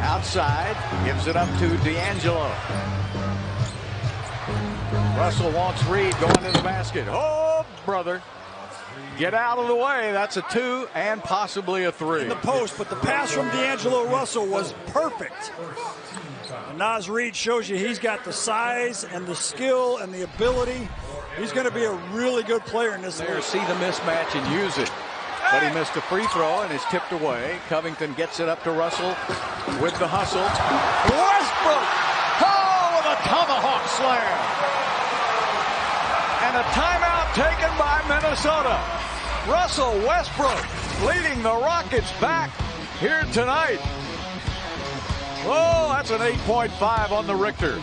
outside, gives it up to D'Angelo. Russell wants Reed going to the basket. Oh, brother. Get out of the way. That's a 2 and possibly a 3. In the post, but the pass from D'Angelo Russell was perfect. And Naz Reid shows you he's got the size and the skill and the ability. He's going to be a really good player in this league. See the mismatch and use it. But he missed a free throw and is tipped away. Covington gets it up to Russell with the hustle. Westbrook! Oh, with a tomahawk slam! And a timeout taken by Minnesota. Russell Westbrook leading the Rockets back here tonight. Oh, that's an 8.5 on the Richter.